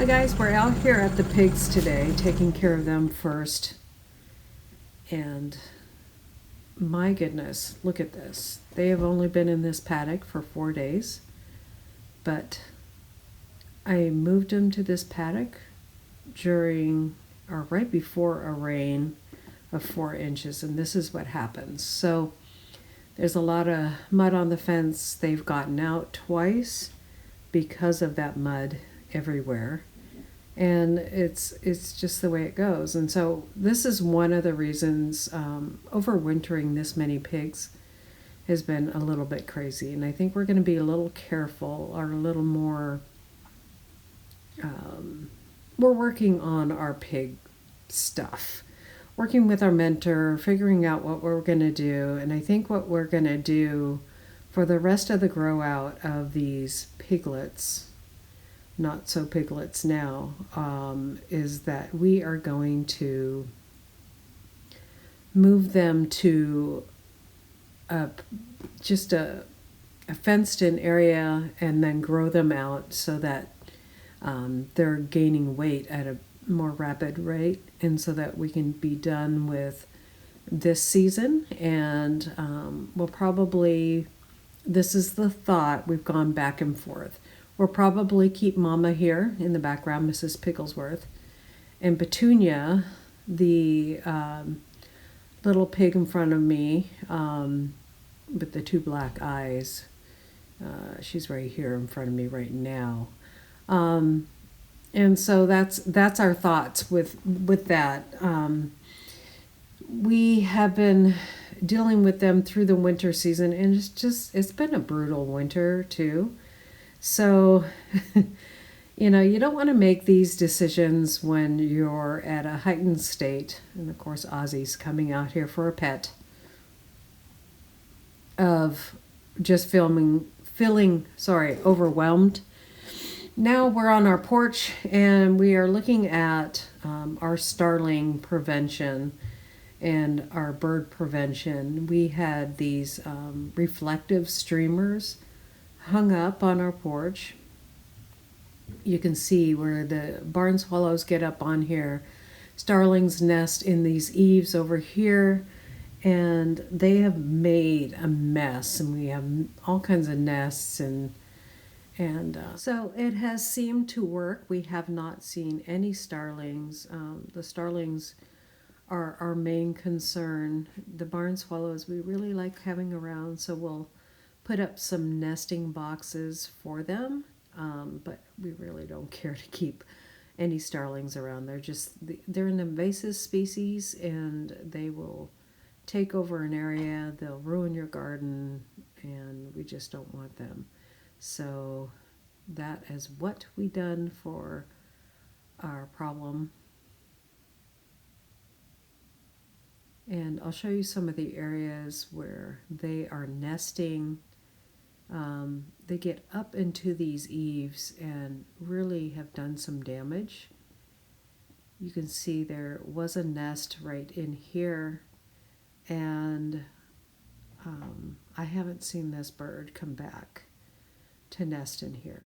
Hi guys, we're out here at the pigs today, taking care of them first. And my goodness, look at this. They have only been in this paddock for 4 days, but I moved them to this paddock during or right before a rain of 4 inches, and this is what happens. So there's a lot of mud on the fence. They've gotten out twice because of that mud everywhere, and it's just the way it goes. And so this is one of the reasons overwintering this many pigs has been a little bit crazy, and I think we're going to be a little careful or a little more we're working on our pig stuff, working with our mentor, figuring out what we're going to do. And I think what we're going to do for the rest of the grow out of these piglets, not so piglets now, is that we are going to move them to just a fenced in area and then grow them out so that they're gaining weight at a more rapid rate, and so that we can be done with this season. And we'll probably, this is the thought, we've gone back and forth. We'll probably keep Mama here in the background, Mrs. Pigglesworth, and Petunia, the little pig in front of me with the 2 black eyes. She's right here in front of me right now. And so that's our thoughts with that. We have been dealing with them through the winter season, and it's been a brutal winter too. So, you don't want to make these decisions when you're at a heightened state. And of course, Ozzy's coming out here for a pet, of just feeling overwhelmed. Now we're on our porch and we are looking at our starling prevention and our bird prevention. We had these reflective streamers hung up on our porch. You can see where the barn swallows get up on here. Starlings nest in these eaves over here, and they have made a mess, and we have all kinds of nests and so it has seemed to work. We have not seen any starlings. The starlings are our main concern. The barn swallows we really like having around, so we'll put up some nesting boxes for them. But we really don't care to keep any starlings around. They're an invasive species, and they will take over an area. They'll ruin your garden, and we just don't want them. So that is what we done for our problem. And I'll show you some of the areas where they are nesting. They get up into these eaves and really have done some damage. You can see there was a nest right in here, and I haven't seen this bird come back to nest in here.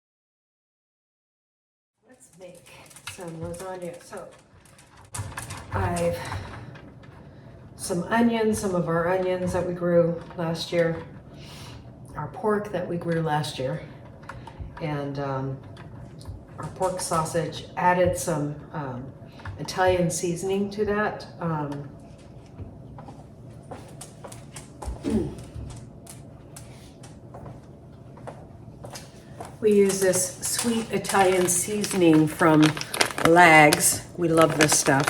Let's make some lasagna. So I've some onions, some of our onions that we grew last year, our pork that we grew last year, and our pork sausage. Added some Italian seasoning to that. We use this sweet Italian seasoning from Lags. We love this stuff.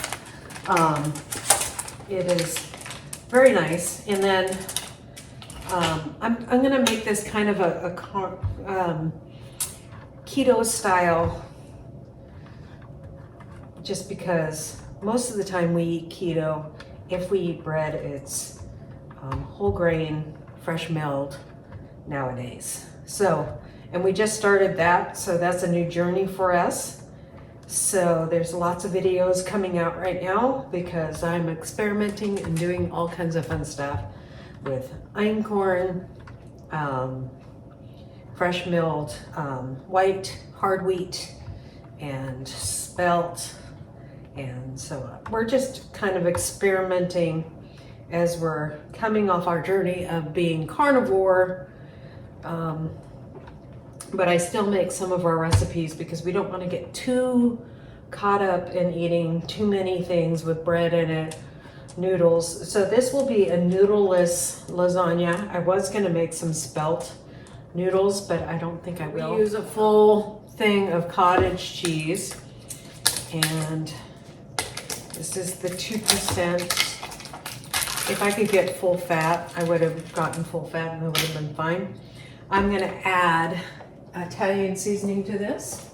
It is very nice. And then I'm going to make this kind of a keto style, just because most of the time we eat keto. If we eat bread, it's whole grain, fresh milled nowadays. So, and we just started that, so that's a new journey for us. So there's lots of videos coming out right now because I'm experimenting and doing all kinds of fun stuff with einkorn, fresh milled white, hard wheat, and spelt. And so we're just kind of experimenting as we're coming off our journey of being carnivore. But I still make some of our recipes because we don't want to get too caught up in eating too many things with bread in it, noodles. So this will be a noodleless lasagna. I was going to make some spelt noodles, but I don't think I will. We use a full thing of cottage cheese, and this is the 2%. If I could get full fat, I would have gotten full fat and it would have been fine. I'm going to add Italian seasoning to this.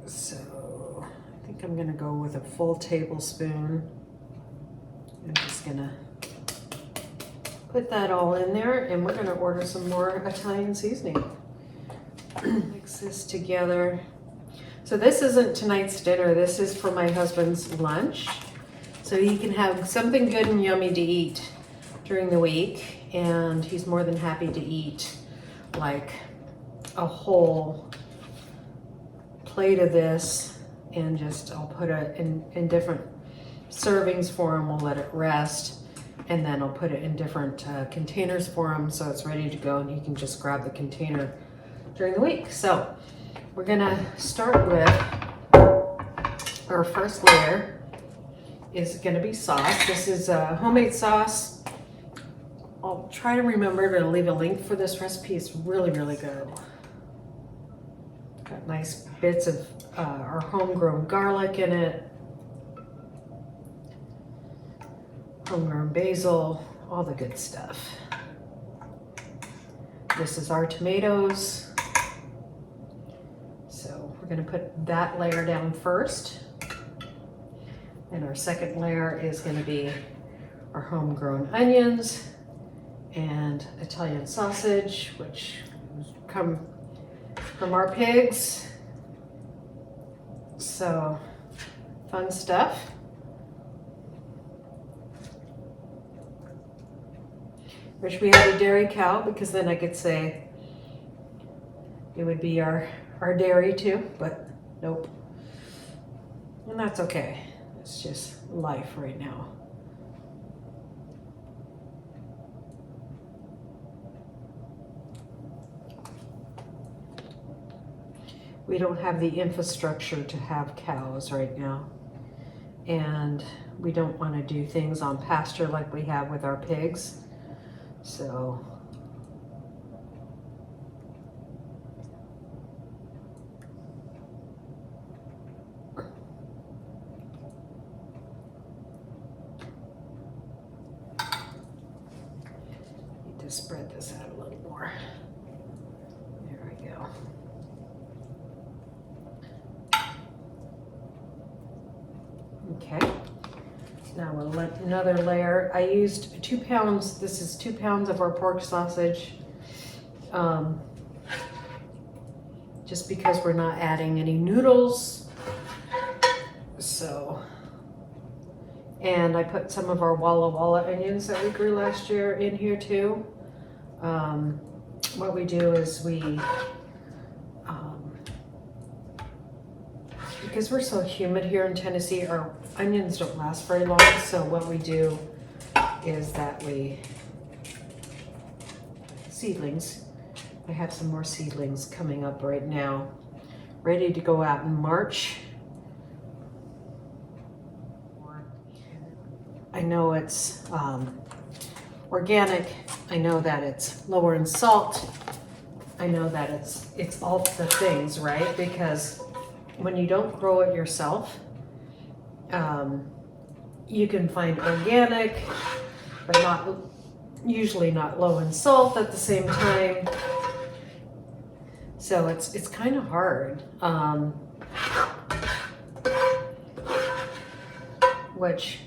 So I think I'm going to go with a full tablespoon. I'm just going to put that all in there, and we're going to order some more Italian seasoning. Mix this together. So this isn't tonight's dinner. This is for my husband's lunch. So he can have something good and yummy to eat during the week. And he's more than happy to eat like a whole plate of this, and just I'll put it in different servings for him. We'll let it rest, and then I'll put it in different containers for him so it's ready to go, and he can just grab the container during the week. So we're gonna start with our first layer is gonna be sauce. This is a homemade sauce. I'll try to remember to leave a link for this recipe. It's really, really good. Got nice bits of our homegrown garlic in it, homegrown basil, all the good stuff. This is our tomatoes. So we're going to put that layer down first. And our second layer is going to be our homegrown onions and Italian sausage, which come from our pigs. So fun stuff. Wish we had a dairy cow, because then I could say it would be our dairy too, but nope. And that's okay. It's just life right now. We don't have the infrastructure to have cows right now. And we don't want to do things on pasture like we have with our pigs. So need to spread this out a little more. There we go. Okay, now we'll let another layer. I used 2 pounds. This is 2 pounds of our pork sausage. Just because we're not adding any noodles. So, and I put some of our Walla Walla onions that we grew last year in here too. What we do is we, because we're so humid here in Tennessee, our onions don't last very long. So what we do is that we, seedlings, I have some more seedlings coming up right now, ready to go out in March. I know it's organic. I know that it's lower in salt. I know that it's all the things, right? Because when you don't grow it yourself, you can find organic, but usually not low in salt at the same time. So it's kind of hard. Which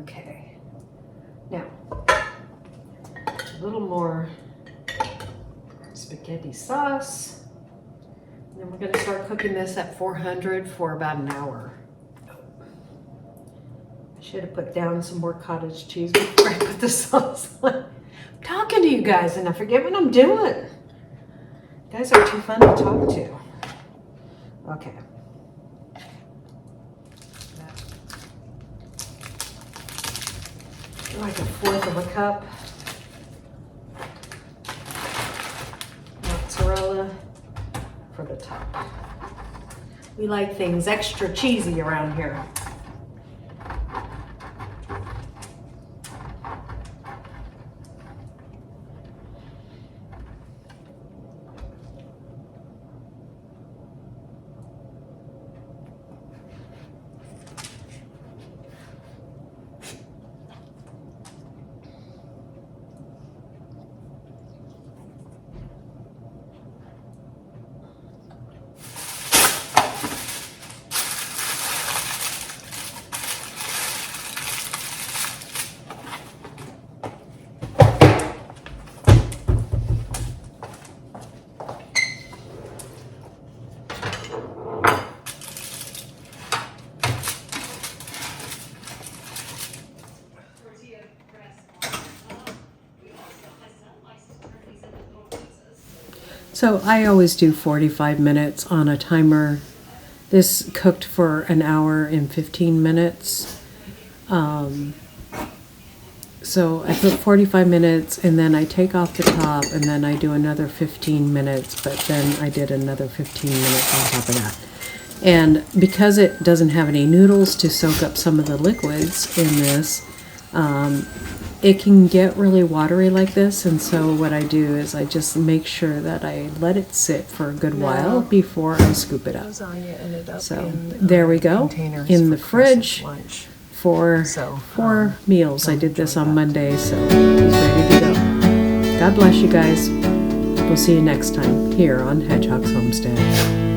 okay. Now a little more spaghetti sauce. And then we're going to start cooking this at 400 for about an hour. I should have put down some more cottage cheese before I put the sauce on. I'm talking to you guys and I forget what I'm doing. You guys are too fun to talk to. Okay. Like a fourth of a cup. Mozzarella for the top. We like things extra cheesy around here. So I always do 45 minutes on a timer. This cooked for an hour and 15 minutes. So I put 45 minutes and then I take off the top and then I do another 15 minutes, but then I did another 15 minutes on top of that. And because it doesn't have any noodles to soak up some of the liquids in this, it can get really watery like this, and so what I do is I just make sure that I let it sit for a good while before I scoop it up. So there we go, in the fridge for 4 meals. I did this on Monday, so it's ready to go. God bless you guys. We'll see you next time here on Hedgehog's Homestead.